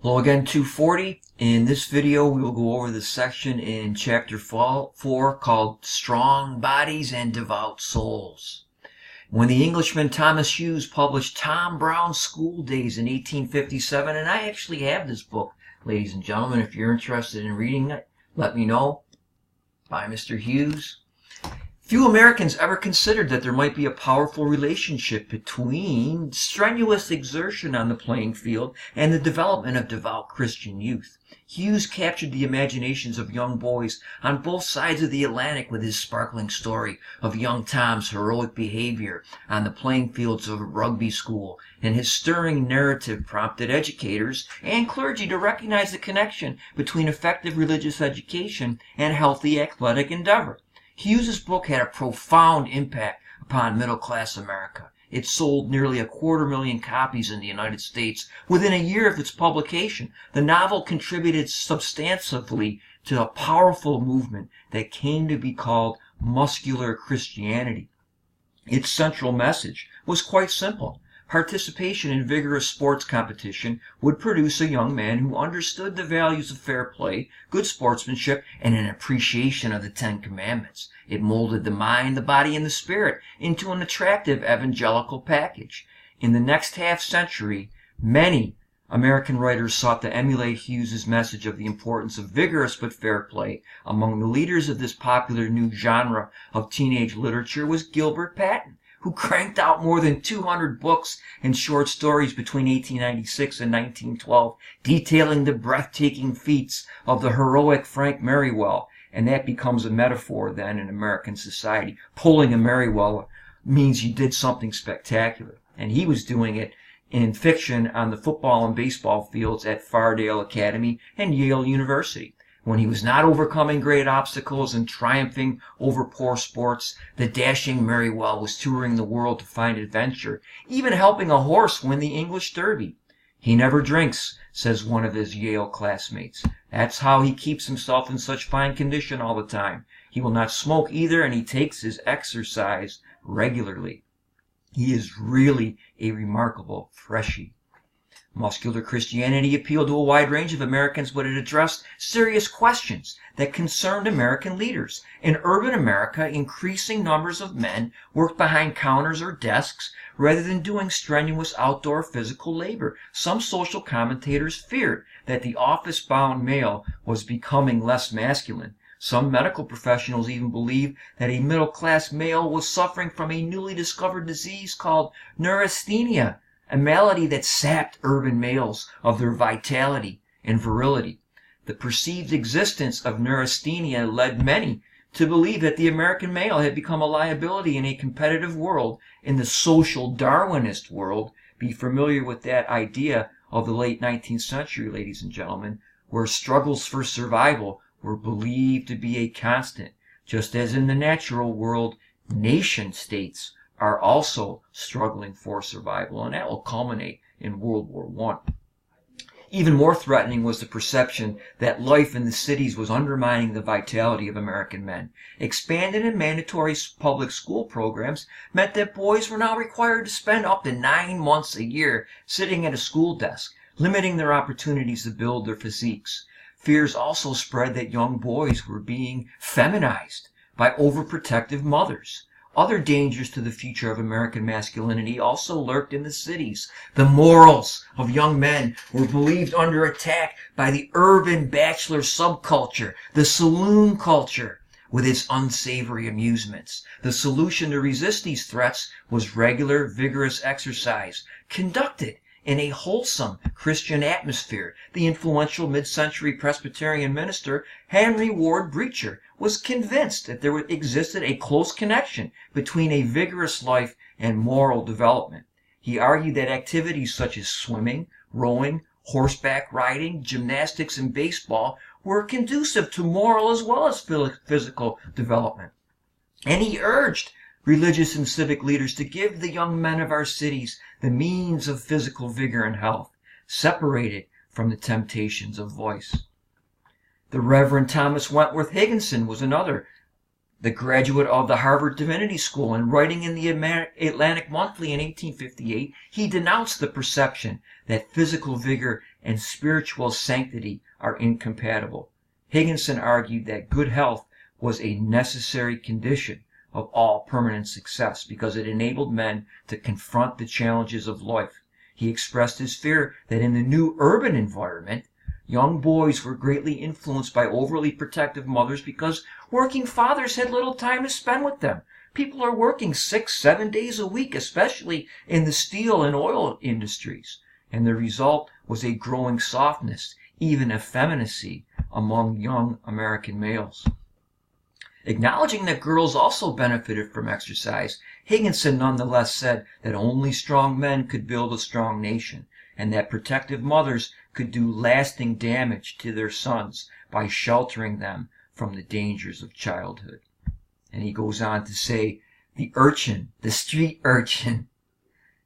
Hello again, 240. In this video, we will go over the section in chapter 4 called Strong Bodies and Devout Souls. When the Englishman Thomas Hughes published Tom Brown's School Days in 1857, and I actually have this book, ladies and gentlemen. If you're interested in reading it, let me know. By Mr. Hughes. Few Americans ever considered that there might be a powerful relationship between strenuous exertion on the playing field and the development of devout Christian youth. Hughes captured the imaginations of young boys on both sides of the Atlantic with his sparkling story of young Tom's heroic behavior on the playing fields of a rugby school, and his stirring narrative prompted educators and clergy to recognize the connection between effective religious education and healthy athletic endeavor. Hughes's book had a profound impact upon middle-class America. It sold nearly 250,000 copies in the United States within a year of its publication. The novel contributed substantively to a powerful movement that came to be called muscular Christianity. Its central message was quite simple. Participation in vigorous sports competition would produce a young man who understood the values of fair play, good sportsmanship, and an appreciation of the Ten Commandments. It molded the mind, the body, and the spirit into an attractive evangelical package. In the next half-century, many American writers sought to emulate Hughes's message of the importance of vigorous but fair play. Among the leaders of this popular new genre of teenage literature was Gilbert Paton, who cranked out more than 200 books and short stories between 1896 and 1912, detailing the breathtaking feats of the heroic Frank Merriwell. And that becomes a metaphor then in American society. Pulling a Merriwell means you did something spectacular. And he was doing it in fiction on the football and baseball fields at Fardale Academy and Yale University. When he was not overcoming great obstacles and triumphing over poor sports, the dashing Merriwell was touring the world to find adventure, even helping a horse win the English Derby. "He never drinks," says one of his Yale classmates. "That's how he keeps himself in such fine condition all the time. He will not smoke either, and he takes his exercise regularly. He is really a remarkable freshie." Muscular Christianity appealed to a wide range of Americans, but it addressed serious questions that concerned American leaders. In urban America, increasing numbers of men worked behind counters or desks rather than doing strenuous outdoor physical labor. Some social commentators feared that the office-bound male was becoming less masculine. Some medical professionals even believed that a middle-class male was suffering from a newly discovered disease called neurasthenia, a malady that sapped urban males of their vitality and virility. The perceived existence of neurasthenia led many to believe that the American male had become a liability in a competitive world, in the social Darwinist world. Be familiar with that idea of the late 19th century, ladies and gentlemen, where struggles for survival were believed to be a constant, just as in the natural world, nation states are also struggling for survival, and that will culminate in World War I. Even more threatening was the perception that life in the cities was undermining the vitality of American men. Expanded and mandatory public school programs meant that boys were now required to spend up to 9 months a year sitting at a school desk, limiting their opportunities to build their physiques. Fears also spread that young boys were being feminized by overprotective mothers. Other dangers to the future of American masculinity also lurked in the cities. The morals of young men were believed under attack by the urban bachelor subculture, the saloon culture, with its unsavory amusements. The solution to resist these threats was regular, vigorous exercise, conducted in a wholesome Christian atmosphere. The influential mid-century Presbyterian minister Henry Ward Beecher was convinced that there existed a close connection between a vigorous life and moral development. He argued that activities such as swimming, rowing, horseback riding, gymnastics, and baseball were conducive to moral as well as physical development. And he urged religious and civic leaders to give the young men of our cities the means of physical vigor and health, separated from the temptations of vice. The Reverend Thomas Wentworth Higginson was another, the graduate of the Harvard Divinity School, and writing in the Atlantic Monthly in 1858, he denounced the perception that physical vigor and spiritual sanctity are incompatible. Higginson argued that good health was a necessary condition of all permanent success because it enabled men to confront the challenges of life. He expressed his fear that in the new urban environment, young boys were greatly influenced by overly protective mothers because working fathers had little time to spend with them. People are working 6, 7 days a week, especially in the steel and oil industries. And the result was a growing softness, even effeminacy, among young American males. Acknowledging that girls also benefited from exercise, Higginson nonetheless said that only strong men could build a strong nation, and that protective mothers could do lasting damage to their sons by sheltering them from the dangers of childhood. And he goes on to say, the street urchin,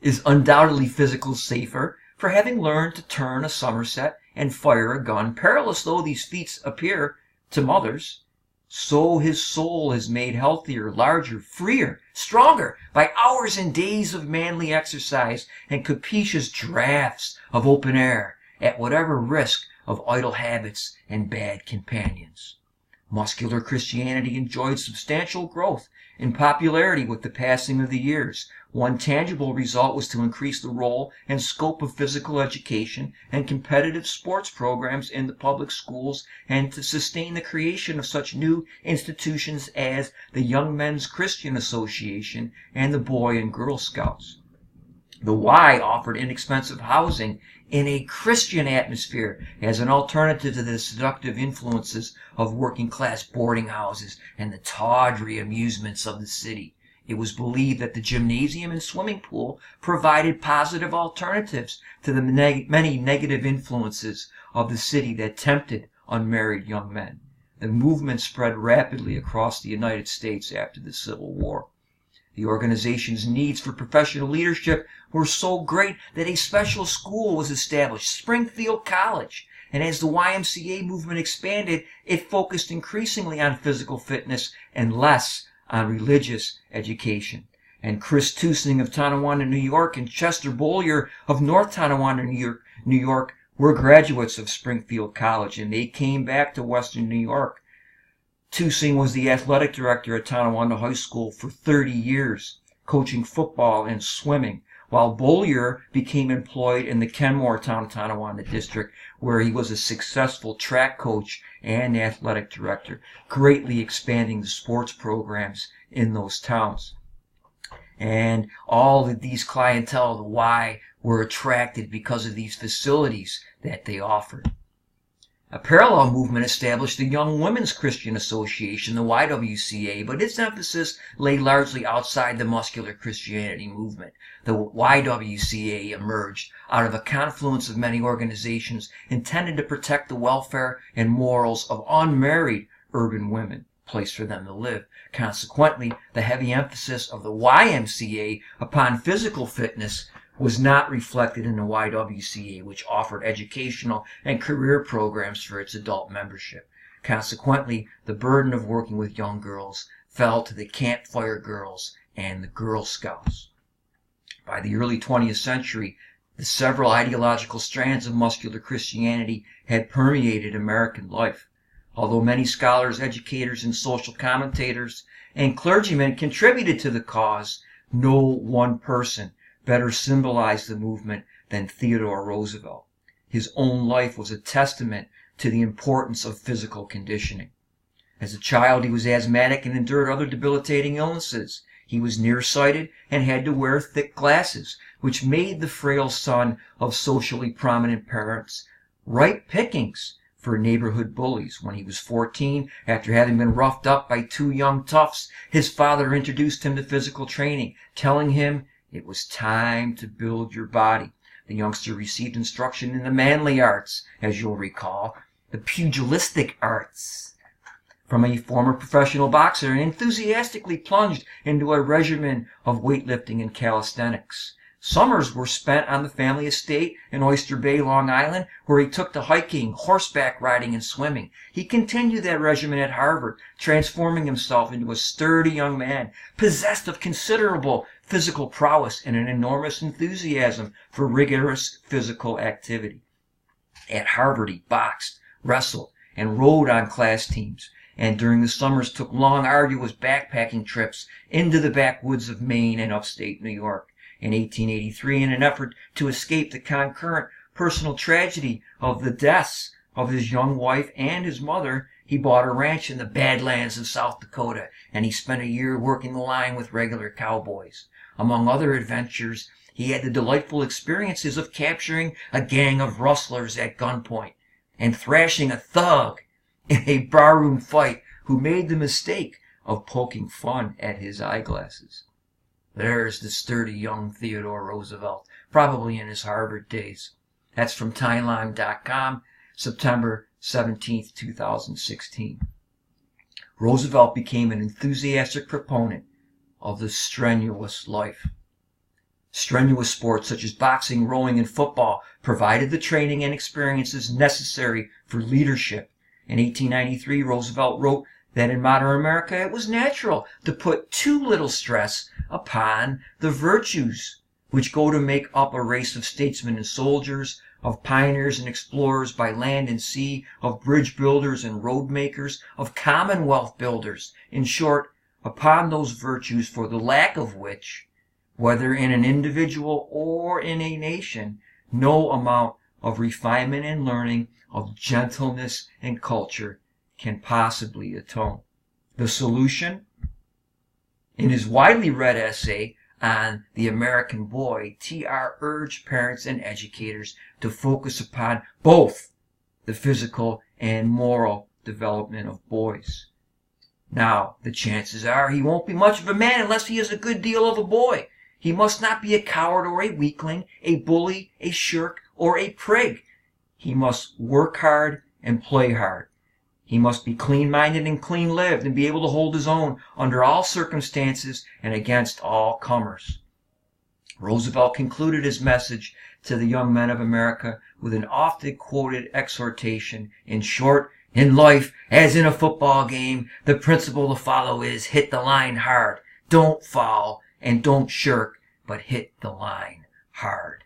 is undoubtedly physically safer for having learned to turn a somerset and fire a gun, perilous though these feats appear to mothers. So his soul is made healthier, larger, freer, stronger by hours and days of manly exercise and capacious draughts of open air, at whatever risk of idle habits and bad companions. Muscular Christianity enjoyed substantial growth in popularity with the passing of the years. One tangible result was to increase the role and scope of physical education and competitive sports programs in the public schools, and to sustain the creation of such new institutions as the Young Men's Christian Association and the Boy and Girl Scouts. The Y offered inexpensive housing in a Christian atmosphere as an alternative to the seductive influences of working-class boarding houses and the tawdry amusements of the city. It was believed that the gymnasium and swimming pool provided positive alternatives to the many negative influences of the city that tempted unmarried young men. The movement spread rapidly across the United States after the Civil War. The organization's needs for professional leadership were so great that a special school was established, Springfield College. And as the YMCA movement expanded, it focused increasingly on physical fitness and less on religious education. And Chris Tusing of Tonawanda, New York, and Chester Bollier of North Tonawanda, New York, were graduates of Springfield College, and they came back to Western New York. Tusing was the athletic director at Tonawanda High School for 30 years, coaching football and swimming, while Bollier became employed in the Kenmore Tonawanda district, where he was a successful track coach and athletic director, greatly expanding the sports programs in those towns. And all of these clientele, the Y, were attracted because of these facilities that they offered. A parallel movement established the Young Women's Christian Association, the YWCA, but its emphasis lay largely outside the muscular Christianity movement. The YWCA emerged out of a confluence of many organizations intended to protect the welfare and morals of unmarried urban women, a place for them to live. Consequently, the heavy emphasis of the YMCA upon physical fitness was not reflected in the YWCA, which offered educational and career programs for its adult membership. Consequently, the burden of working with young girls fell to the Campfire Girls and the Girl Scouts. By the early 20th century, the several ideological strands of muscular Christianity had permeated American life. Although many scholars, educators, and social commentators and clergymen contributed to the cause, no one person better symbolized the movement than Theodore Roosevelt. His own life was a testament to the importance of physical conditioning. As a child, he was asthmatic and endured other debilitating illnesses. He was nearsighted and had to wear thick glasses, which made the frail son of socially prominent parents ripe pickings for neighborhood bullies. When he was 14, after having been roughed up by 2 young toughs, his father introduced him to physical training, telling him it was time to build your body. The youngster received instruction in the manly arts, as you'll recall, the pugilistic arts, from a former professional boxer, and enthusiastically plunged into a regimen of weightlifting and calisthenics. Summers were spent on the family estate in Oyster Bay, Long Island, where he took to hiking, horseback riding, and swimming. He continued that regimen at Harvard, transforming himself into a sturdy young man, possessed of considerable physical prowess and an enormous enthusiasm for rigorous physical activity. At Harvard, he boxed, wrestled, and rode on class teams, and during the summers took long, arduous backpacking trips into the backwoods of Maine and upstate New York. In 1883, in an effort to escape the concurrent personal tragedy of the deaths of his young wife and his mother, he bought a ranch in the Badlands of South Dakota, and he spent a year working the line with regular cowboys. Among other adventures, he had the delightful experiences of capturing a gang of rustlers at gunpoint and thrashing a thug in a barroom fight who made the mistake of poking fun at his eyeglasses. There's the sturdy young Theodore Roosevelt, probably in his Harvard days. That's from Timeline.com, September 17, 2016. Roosevelt became an enthusiastic proponent of the strenuous life. Strenuous sports such as boxing, rowing, and football provided the training and experiences necessary for leadership. In 1893, Roosevelt wrote that in modern America it was natural to put too little stress upon the virtues which go to make up a race of statesmen and soldiers, of pioneers and explorers by land and sea, of bridge builders and road makers, of commonwealth builders. In short, upon those virtues for the lack of which, whether in an individual or in a nation, no amount of refinement and learning, of gentleness and culture can possibly atone. The solution? In his widely read essay on the American boy, T.R. urged parents and educators to focus upon both the physical and moral development of boys. Now, the chances are he won't be much of a man unless he is a good deal of a boy. He must not be a coward or a weakling, a bully, a shirk, or a prig. He must work hard and play hard. He must be clean-minded and clean-lived and be able to hold his own under all circumstances and against all comers. Roosevelt concluded his message to the young men of America with an often quoted exhortation. In short, in life, as in a football game, the principle to follow is hit the line hard. Don't foul and don't shirk, but hit the line hard.